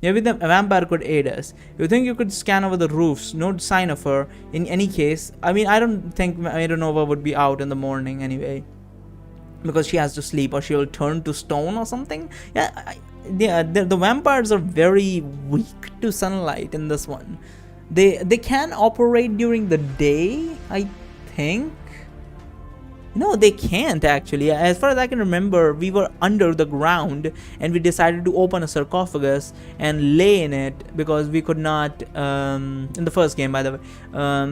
Maybe the vampire could aid us. You think you could scan over the roofs? No sign of her. In any case, I mean, I don't think Maironova would be out in the morning anyway, because she has to sleep, or she will turn to stone or something. Yeah, the vampires are very weak to sunlight in this one. They can operate during the day, I think. No, they can't actually. As far as I can remember, we were under the ground and we decided to open a sarcophagus and lay in it because we could not, in the first game by the way,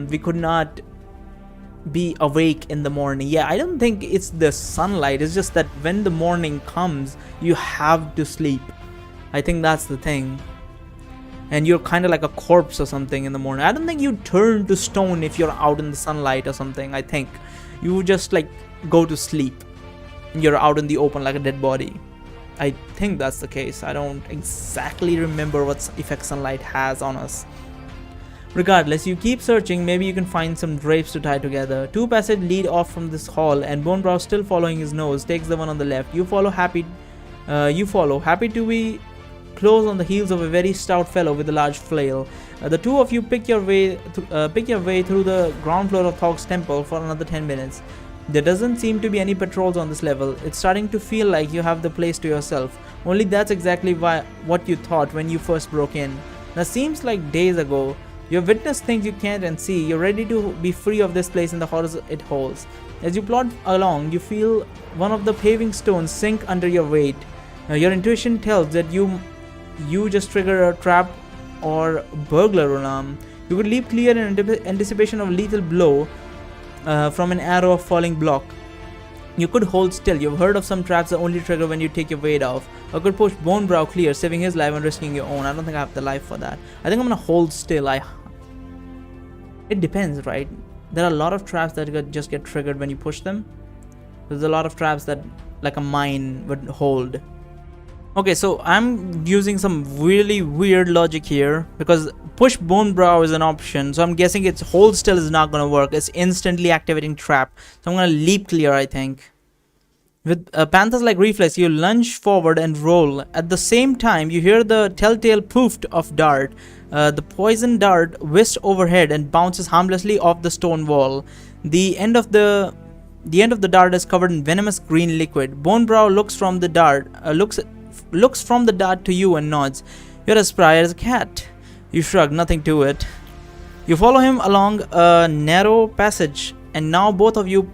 we could not be awake in the morning. Yeah, I don't think it's the sunlight. It's just that when the morning comes, you have to sleep. I think that's the thing. And you're kind of like a corpse or something in the morning. I don't think you turn to stone if you're out in the sunlight or something. I think you just like go to sleep and you're out in the open like a dead body. I think that's the case. I don't exactly remember what effect sunlight has on us. Regardless, you keep searching. Maybe you can find some drapes to tie together. 2 passages lead off from this hall, and Bonebrow, still following his nose, takes the one on the left. You follow, happy to be close on the heels of a very stout fellow with a large flail. The two of you pick your way through the ground floor of Thog's temple for another 10 minutes. There doesn't seem to be any patrols on this level. It's starting to feel like you have the place to yourself. Only that's exactly what you thought when you first broke in. That seems like days ago. You have witnessed things you can't unsee. You're ready to be free of this place and the horrors it holds. As you plod along, you feel one of the paving stones sink under your weight. Your intuition tells that you just trigger a trap or burglar alarm. You could leap clear in anticipation of a lethal blow from an arrow of falling block. You could hold still. You've heard of some traps that only trigger when you take your weight off. Or could push Bonebrow clear, saving his life and risking your own. I don't think I have the life for that. I think I'm gonna hold still. It depends, right? There are a lot of traps that just get triggered when you push them. There's a lot of traps that like a mine would hold. Okay, so I'm using some really weird logic here because push Bonebrow is an option, so I'm guessing its hold still is not gonna work. It's instantly activating trap, so I'm gonna leap clear, I think. With Panther's like reflex, you lunge forward and roll. At the same time, you hear the telltale poofed of dart. The poison dart whisks overhead and bounces harmlessly off the stone wall. The end of the dart is covered in venomous green liquid. Bonebrow looks from the dart to you and nods. You're as spry as a cat. You shrug, nothing to it. You follow him along a narrow passage, and now both of you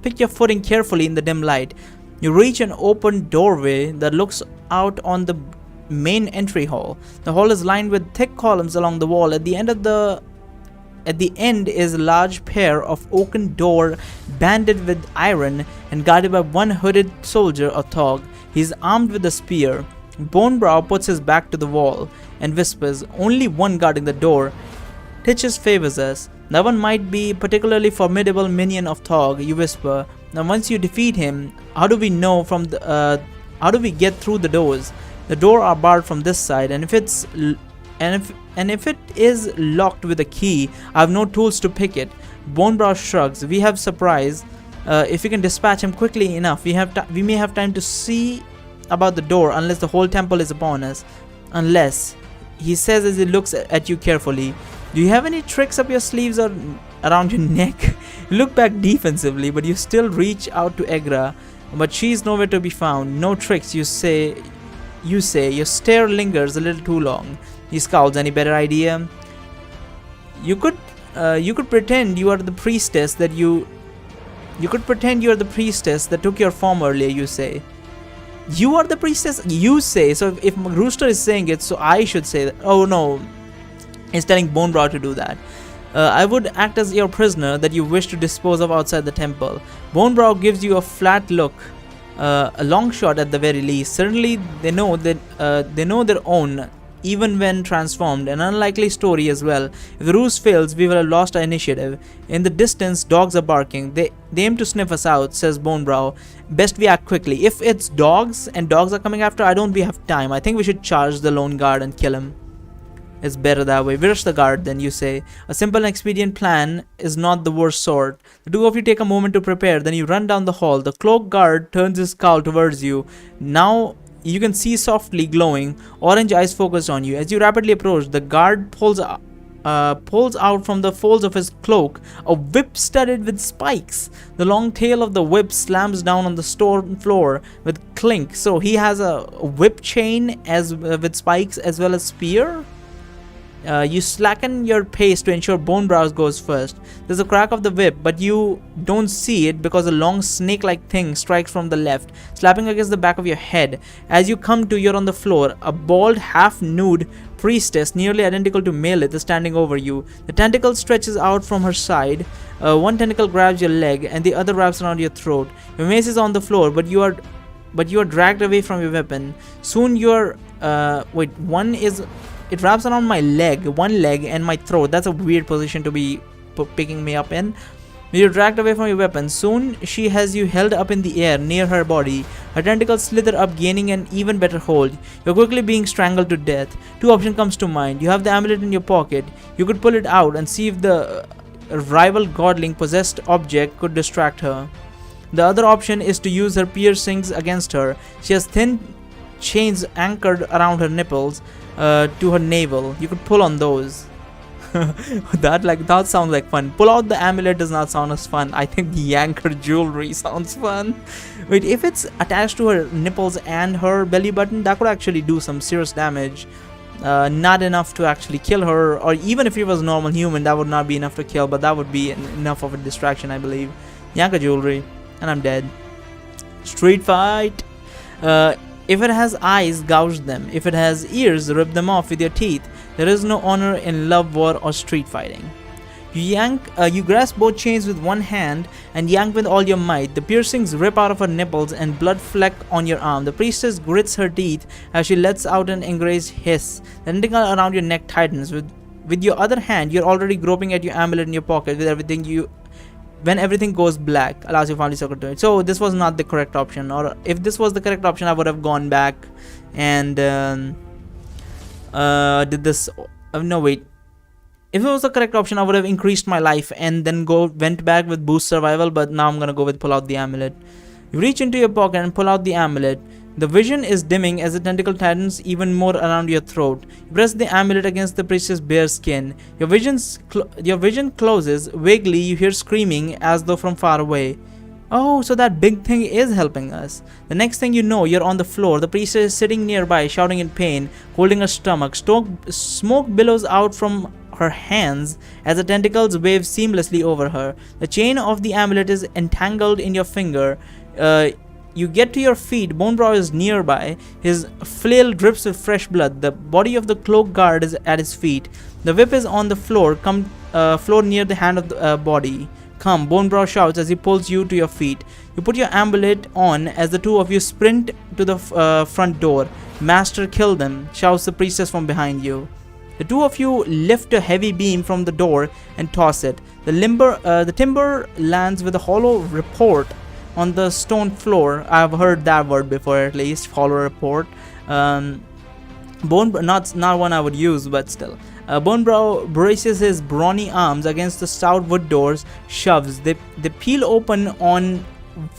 pick your footing carefully in the dim light. You reach an open doorway that looks out on the main entry hall. The hall is lined with thick columns along the wall. At the end is a large pair of oaken door banded with iron and guarded by one hooded soldier or Thog. He's armed with a spear. Bonebrow puts his back to the wall and whispers, "Only one guarding the door. Titches favors us. That one might be particularly formidable minion of Thog," you whisper. "Now once you defeat him, how do we get through the doors? The door are barred from this side, and if it is locked with a key, I have no tools to pick it." Bonebrow shrugs. "We have surprise. If we can dispatch him quickly enough, we may have time to see about the door, unless the whole temple is upon us." "Unless," he says as he looks at you carefully. "Do you have any tricks up your sleeves or around your neck?" You look back defensively, but you still reach out to Egra, but she's nowhere to be found. "No tricks," you say. Your stare lingers a little too long. He scowls. "Any better idea?" You could pretend you are the priestess that took your form earlier, you say. "You are the priestess?" You say. So if Rooster is saying it, so I should say that. Oh no, he's telling Bonebrow to do that. "I would act as your prisoner that you wish to dispose of outside the temple." Bonebrow gives you a flat look. A long shot at the very least. Certainly they know their own, even when transformed. An unlikely story as well. If the ruse fails, we will have lost our initiative. In the distance, dogs are barking. They aim to sniff us out, says Bonebrow. "Best we act quickly." If it's dogs and dogs are coming after, I don't have time. I think we should charge the lone guard and kill him. It's better that way. "Where's the guard then?" you say. "A simple and expedient plan is not the worst sort." The two of you take a moment to prepare, then you run down the hall. The cloaked guard turns his scowl towards you. Now you can see softly glowing orange eyes focused on you. As you rapidly approach, the guard pulls out from the folds of his cloak a whip studded with spikes. The long tail of the whip slams down on the stone floor with clink. So he has a whip chain as with spikes as well as spear. You slacken your pace to ensure Bonebrow goes first. There's a crack of the whip, but you don't see it because a long snake-like thing strikes from the left, slapping against the back of your head. As you come to, you're on the floor. A bald, half-nude priestess, nearly identical to Melit, is standing over you. The tentacle stretches out from her side. One tentacle grabs your leg, and the other wraps around your throat. Your mace is on the floor, but you are dragged away from your weapon. Soon you're it wraps around my leg, one leg, and my throat. That's a weird position to be picking me up in. You're dragged away from your weapon. Soon she has you held up in the air near her body. Her tentacles slither up, gaining an even better hold. You're quickly being strangled to death. Two options comes to mind. You have the amulet in your pocket. You could pull it out and see if the rival godling possessed object could distract her. The other option is to use her piercings against her. She has thin chains anchored around her nipples to her navel. You could pull on those. that sounds like fun. Pull out the amulet does not sound as fun. I think the anchor jewelry sounds fun. Wait, if it's attached to her nipples and her belly button, that could actually do some serious damage. Not enough to actually kill her, or even if it was a normal human, that would not be enough to kill, but that would be enough of a distraction, I believe. Anchor jewelry, and I'm dead. Street fight. If it has eyes, gouge them. If it has ears, rip them off with your teeth. There is no honor in love, war, or street fighting. You grasp both chains with one hand and yank with all your might. The piercings rip out of her nipples and blood fleck on your arm. The priestess grits her teeth as she lets out an enraged hiss. The tentacle around your neck tightens. With your other hand, you're already groping at your amulet in your pocket with everything when everything goes black, allows you family circle to it. So this was not the correct option, or if this was the correct option, I would have gone back and did this. No, wait. If it was the correct option, I would have increased my life and then went back with boost survival. But now I'm gonna go with pull out the amulet. You reach into your pocket and pull out the amulet. The vision is dimming as the tentacle tightens even more around your throat. You press the amulet against the priestess' bare skin. Your vision closes. Vaguely, you hear screaming as though from far away. Oh, so that big thing is helping us. The next thing you know, you're on the floor. The priestess is sitting nearby, shouting in pain, holding her stomach. Smoke billows out from her hands as the tentacles wave seamlessly over her. The chain of the amulet is entangled in your finger. You get to your feet. Bonebrow is nearby. His flail drips with fresh blood. The body of the cloak guard is at his feet. The whip is on the floor. Floor near the hand of the body. Come, Bonebrow shouts as he pulls you to your feet. You put your amulet on as the two of you sprint to the front door. Master, kill them, shouts the priestess from behind you. The two of you lift a heavy beam from the door and toss it. The timber lands with a hollow report on the stone floor. I've heard that word before, at least. Hollow report. Not one I would use, but still. Bonebrow braces his brawny arms against the stout wood doors, shoves. They peel open on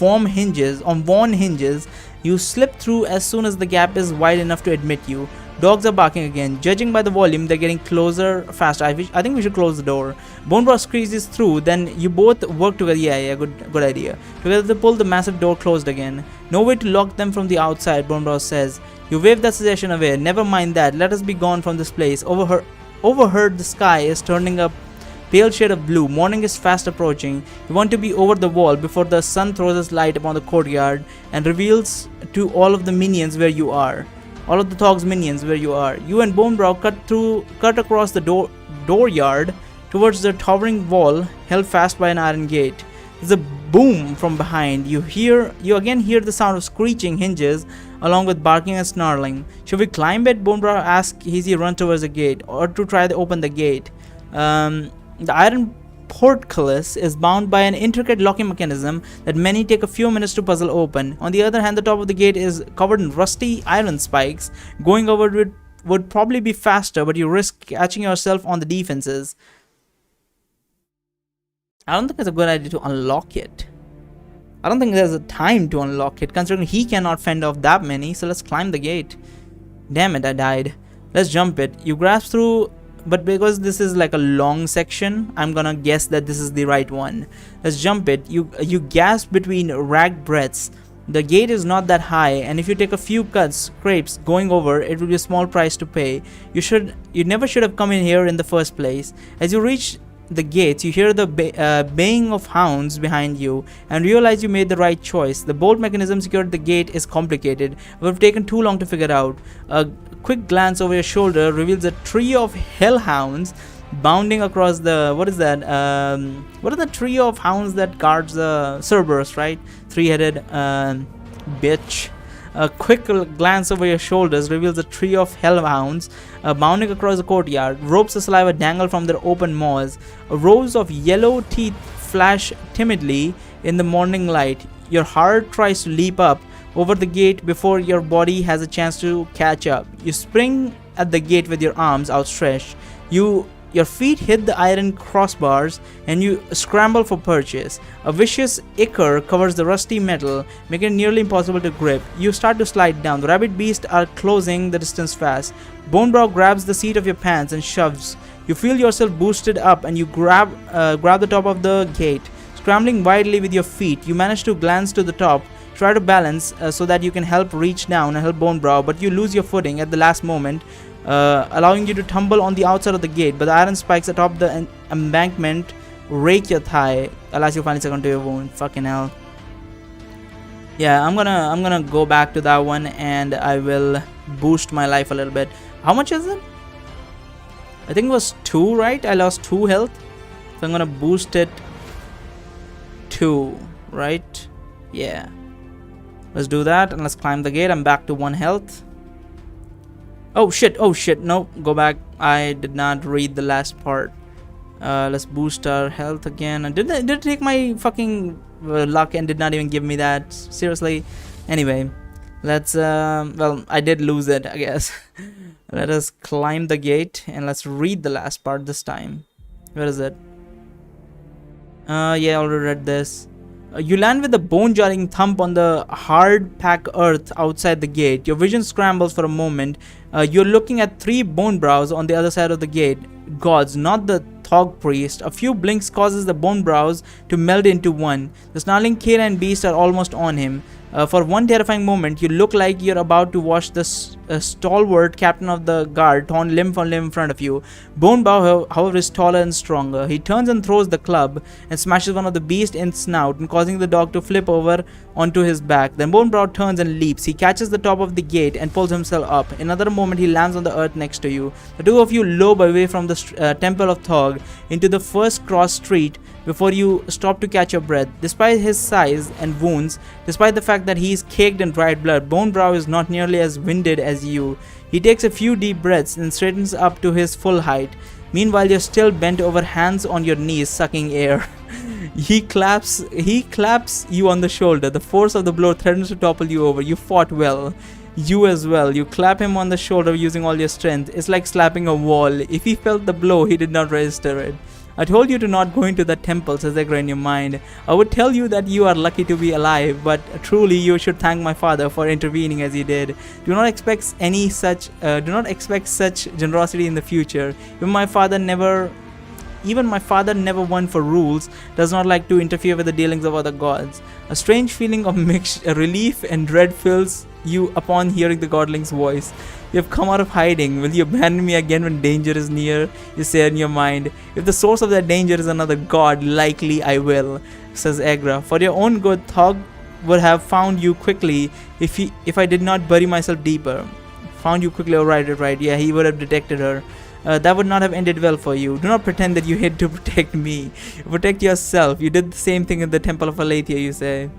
worn hinges. You slip through as soon as the gap is wide enough to admit you. Dogs are barking again. Judging by the volume, they're getting closer faster. I think we should close the door. Bonebrow squeezes through. Then you both work together. Yeah, good idea. Together they pull the massive door closed again. No way to lock them from the outside, Bonebrow says. You wave that suggestion away. Never mind that. Let us be gone from this place. Overheard, the sky is turning a pale shade of blue. Morning is fast approaching. You want to be over the wall before the sun throws its light upon the courtyard and reveals to all of the minions where you are. All of the Thog's minions where you are. You and Bonebrow cut across the dooryard towards the towering wall held fast by an iron gate. There's a boom from behind. You again hear the sound of screeching hinges along with barking and snarling. Should we climb it? Bonebrow asks as he runs towards the gate, or to try to open the gate. The iron portcullis is bound by an intricate locking mechanism that many take a few minutes to puzzle open. On the other hand, the top of the gate is covered in rusty iron spikes. Going over it would probably be faster, but you risk catching yourself on the defenses. I don't think it's a good idea to unlock it. I don't think there's a time to unlock it, considering he cannot fend off that many. So let's climb the gate. Damn it, I died. Let's jump it. You grasp through, but because this is like a long section, I'm gonna guess that this is the right one. Let's jump it. You gasp between ragged breaths. The gate is not that high, and if you take a few scrapes going over, it will be a small price to pay. You never should have come in here in the first place. As you reach the gates, you hear the baying of hounds behind you and realize you made the right choice. The bolt mechanism secured the gate is complicated. It would have taken too long to figure out. A quick glance over your shoulder reveals a trio of hellhounds bounding across the... what is that? What are the trio of hounds that guards the Cerberus, right? Three-headed bitch. A quick glance over your shoulders reveals a trio of hellhounds bounding across the courtyard. Ropes of saliva dangle from their open maws. Rows of yellow teeth flash timidly in the morning light. Your heart tries to leap up over the gate before your body has a chance to catch up. You spring at the gate with your arms outstretched. Your feet hit the iron crossbars and you scramble for purchase. A vicious ichor covers the rusty metal, making it nearly impossible to grip. You start to slide down. The rabid beasts are closing the distance fast. Bonebrow grabs the seat of your pants and shoves. You feel yourself boosted up and you grab the top of the gate. Scrambling wildly with your feet, you manage to glance to the top. Try to balance so that you can help reach down and help Bonebrow, but you lose your footing at the last moment, allowing you to tumble on the outside of the gate. But the iron spikes atop the embankment rake your thigh. Alas, you finally succumb to your wound. Fucking hell. Yeah, I'm gonna go back to that one and I will boost my life a little bit. How much is it? I think it was 2, right? I lost 2 health. So I'm gonna boost it 2, right? Yeah. Let's do that and let's climb the gate. I'm back to 1 health. Oh shit, no, go back. I did not read the last part. Let's boost our health again. Did it take my fucking luck and did not even give me that? Seriously? Anyway, let's, well, I did lose it, I guess. Let us climb the gate and let's read the last part this time. Where is it? Yeah, I already read this. You land with a bone-jarring thump on the hard-packed earth outside the gate. Your vision scrambles for a moment. You're looking at 3 Bonebrows on the other side of the gate. Gods, not the Thog priest. A few blinks causes the Bonebrows to meld into one. The snarling canine beasts are almost on him. For one terrifying moment, you look like you're about to watch the stalwart captain of the guard torn limb from limb in front of you. Bonebrow, however, is taller and stronger. He turns and throws the club and smashes one of the beast in its snout, and causing the dog to flip over onto his back. Then Bonebrow turns and leaps. He catches the top of the gate and pulls himself up. In another moment, he lands on the earth next to you. The two of you lope away from the temple of Thog into the first cross street before you stop to catch your breath. Despite his size and wounds, despite the fact that he is caked in dried blood, Bonebrow is not nearly as winded as you. He takes a few deep breaths and straightens up to his full height. Meanwhile, you're still bent over, hands on your knees, sucking air. He claps you on the shoulder. The force of the blow threatens to topple you over. You fought well. You as well. You clap him on the shoulder using all your strength. It's like slapping a wall. If he felt the blow, he did not register it. I told you to not go into the temple, says Egra in your mind. I would tell you that you are lucky to be alive, but truly you should thank my father for intervening as he did. Do not expect such generosity in the future. Even my father never one for rules, does not like to interfere with the dealings of other gods. A strange feeling of mixed relief and dread fills you upon hearing the godling's voice. You have come out of hiding. Will you abandon me again when danger is near? You say in your mind. If the source of that danger is another god, likely I will, says Egra. For your own good, Thog would have found you quickly if I did not bury myself deeper. Found you quickly, right. Yeah, he would have detected her. That would not have ended well for you. Do not pretend that you hid to protect me. Protect yourself. You did the same thing in the Temple of Aletheia, you say.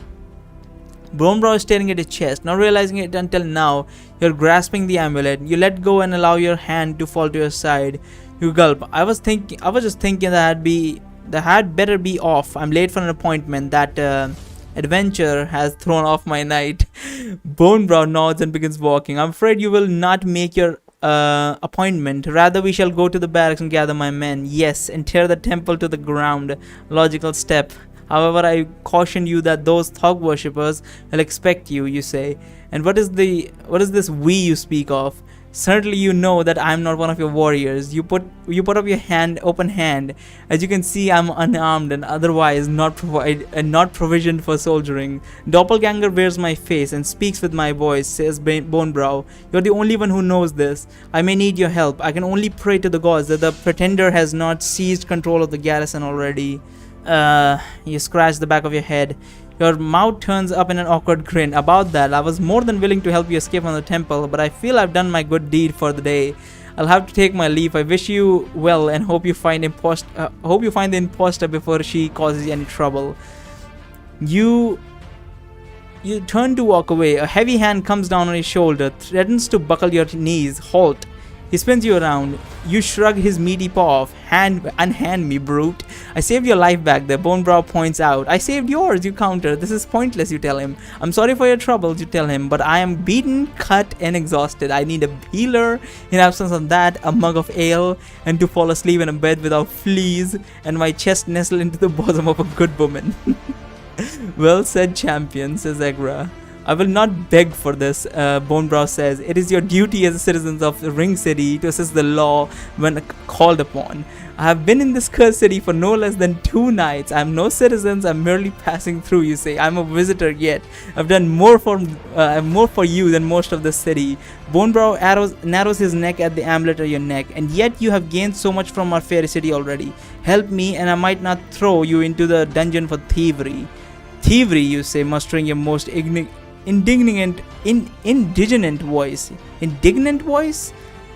Bonebrow is staring at his chest, not realizing it until now. You're grasping the amulet. You let go and allow your hand to fall to your side. You gulp. I was just thinking that had better be off. I'm late for an appointment. That adventure has thrown off my night. Bonebrow nods and begins walking. I'm afraid you will not make your appointment. Rather, we shall go to the barracks and gather my men. Yes, and tear the temple to the ground. Logical step. However, I caution you that those thug worshippers will expect you, you say. And what is this we you speak of? Certainly you know that I am not one of your warriors. You put up your hand, open hand. As you can see, I am unarmed and otherwise not provisioned for soldiering. Doppelganger wears my face and speaks with my voice, says Bonebrow. You're the only one who knows this. I may need your help. I can only pray to the gods that the pretender has not seized control of the garrison already. You scratch the back of your head. Your mouth turns up in an awkward grin. About that, I was more than willing to help you escape from the temple, but I feel I've done my good deed for the day. I'll have to take my leave. I wish you well and hope you find the imposter before she causes you any trouble. You turn to walk away. A heavy hand comes down on your shoulder, threatens to buckle your knees. Halt. He spins you around. You shrug his meaty paw off. Unhand me, brute. I saved your life back there, Bonebrow points out. I saved yours, you counter. This is pointless, you tell him. I'm sorry for your troubles, you tell him, but I am beaten, cut, and exhausted. I need a healer. In absence of that, a mug of ale, and to fall asleep in a bed without fleas, and my chest nestled into the bosom of a good woman. Well said, champion, says Egra. I will not beg for this, Bonebrow says. It is your duty as citizens of Ring City to assist the law when called upon. I have been in this cursed city for no less than 2 nights. I am no citizens, I am merely passing through, you say. I am a visitor yet. I've done more for you than most of the city. Bonebrow narrows his neck at the amulet at your neck, and yet you have gained so much from our fair city already. Help me, and I might not throw you into the dungeon for thievery. Thievery, you say, mustering your most indignant voice.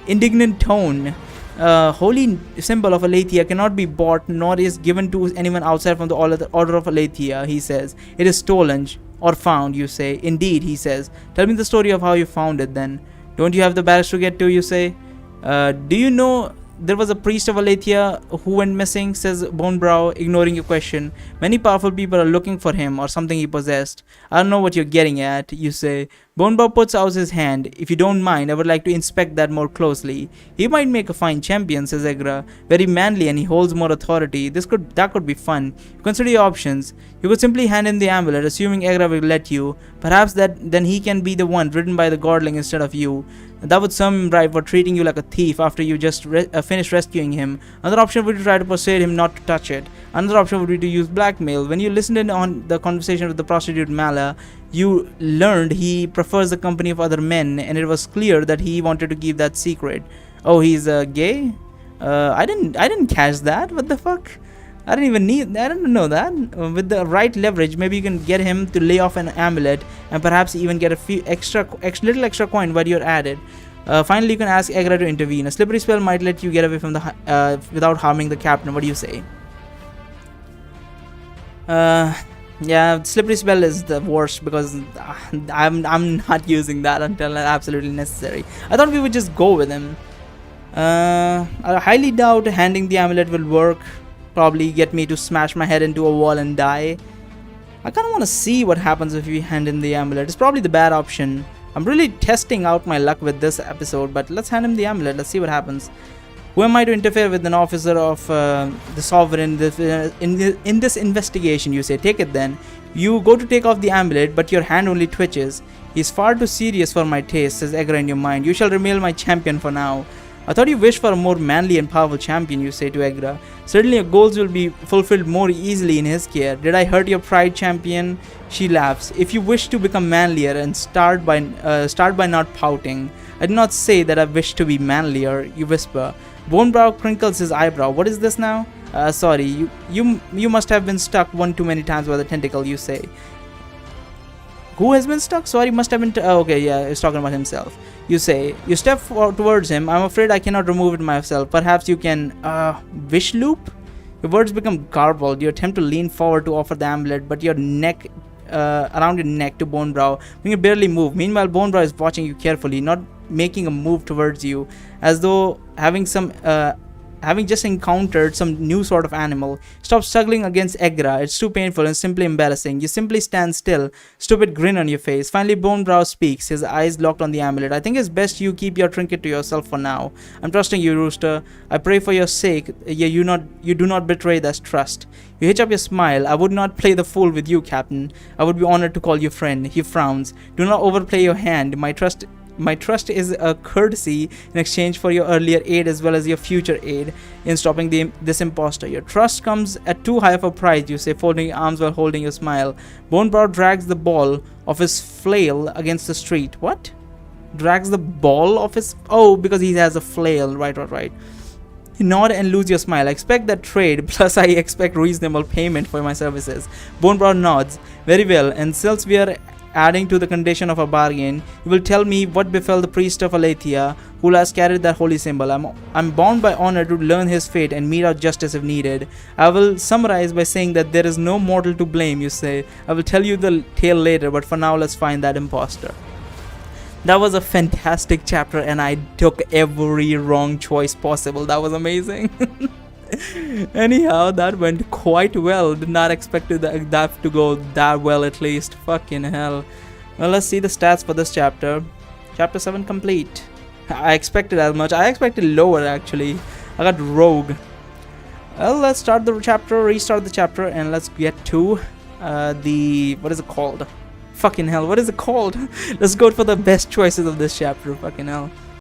Indignant tone. Holy symbol of Aletheia cannot be bought nor is given to anyone outside from the order of Aletheia, he says. It is stolen or found, you say. Indeed, he says. Tell me the story of how you found it then. Don't you have the barracks to get to, you say? Do you know there was a priest of Aletheia who went missing, says Bonebrow, ignoring your question. Many powerful people are looking for him or something he possessed. I don't know what you're getting at, you say. Bonebrow puts out his hand. If you don't mind, I would like to inspect that more closely. He might make a fine champion, says Egra. Very manly and he holds more authority. That could be fun. Consider your options. You could simply hand him the amulet, assuming Egra will let you. Perhaps then he can be the one ridden by the godling instead of you. That would serve him right for treating you like a thief after you just finished rescuing him. Another option would be to try to persuade him not to touch it. Another option would be to use blackmail. When you listened in on the conversation with the prostitute Mala, you learned he prefers the company of other men, and it was clear that he wanted to keep that secret. Oh, he's gay? I didn't catch that. What the fuck? I didn't know that. With the right leverage, maybe you can get him to lay off an amulet and perhaps even get a few little extra coin while you're at it. Finally, you can ask Egra to intervene. A slippery spell might let you get away from the without harming the captain. What do you say? Yeah, slippery spell is the worst because I'm not using that until absolutely necessary. I thought we would just go with him. I highly doubt handing the amulet will work. Probably get me to smash my head into a wall and die. I kind of want to see what happens if we hand in the amulet. It's probably the bad option. I'm really testing out my luck with this episode, but let's hand him the amulet. Let's see what happens. Who am I to interfere with an officer of the sovereign in this investigation, you say. Take it then. You go to take off the amulet, but your hand only twitches. He's far too serious for my taste, says Egra in your mind. You shall remain my champion for now. I thought you wished for a more manly and powerful champion, you say to Egra. Certainly your goals will be fulfilled more easily in his care. Did I hurt your pride, champion? She laughs. If you wish to become manlier and start by not pouting. I did not say that I wish to be manlier, you whisper. Bonebrow crinkles his eyebrow. What is this now? Sorry, you must have been stuck one too many times by the tentacle, you say. Who has been stuck? Sorry, must have been... okay, yeah, he's talking about himself. You say. You step towards him. I'm afraid I cannot remove it myself. Perhaps you can... wish loop? Your words become garbled. You attempt to lean forward to offer the amulet, but your neck... around your neck to Bonebrow, when you barely move. Meanwhile, Bonebrow is watching you carefully, not making a move towards you, as though having some having just encountered some new sort of animal. Stop struggling against Egra. It's too painful and simply embarrassing. You simply stand still, stupid grin on your face. Finally, Bonebrow speaks, his eyes locked on the amulet. I think it's best you keep your trinket to yourself for now. I'm trusting you, Rooster. I pray for your sake, you do not betray that trust. You hitch up your smile. I would not play the fool with you, Captain. I would be honored to call you friend. He frowns. Do not overplay your hand. My trust is a courtesy in exchange for your earlier aid as well as your future aid in stopping this impostor. Your trust comes at too high of a price, you say, folding your arms while holding your smile. Bonebrow drags the ball of his flail against the street. What? Drags the ball of his... Oh, because he has a flail. Right. You nod and lose your smile. I expect that trade, plus I expect reasonable payment for my services. Bonebrow nods. Very well, and since we are adding to the condition of a bargain, you will tell me what befell the priest of Aletheia, who has carried that holy symbol. I'm bound by honor to learn his fate and mete out justice if needed. I will summarize by saying that there is no mortal to blame, you say. I will tell you the tale later, but for now let's find that imposter. That was a fantastic chapter, and I took every wrong choice possible. That was amazing. Anyhow, that went quite well. Did not expect that to go that well, at least. Fucking hell. Well, let's see the stats for this chapter. Chapter 7 complete. I expected as much. I expected lower, actually. I got rogue. Well, let's start the chapter, restart the chapter, and let's get to the... What is it called? Fucking hell, what is it called? Let's go for the best choices of this chapter. Fucking hell.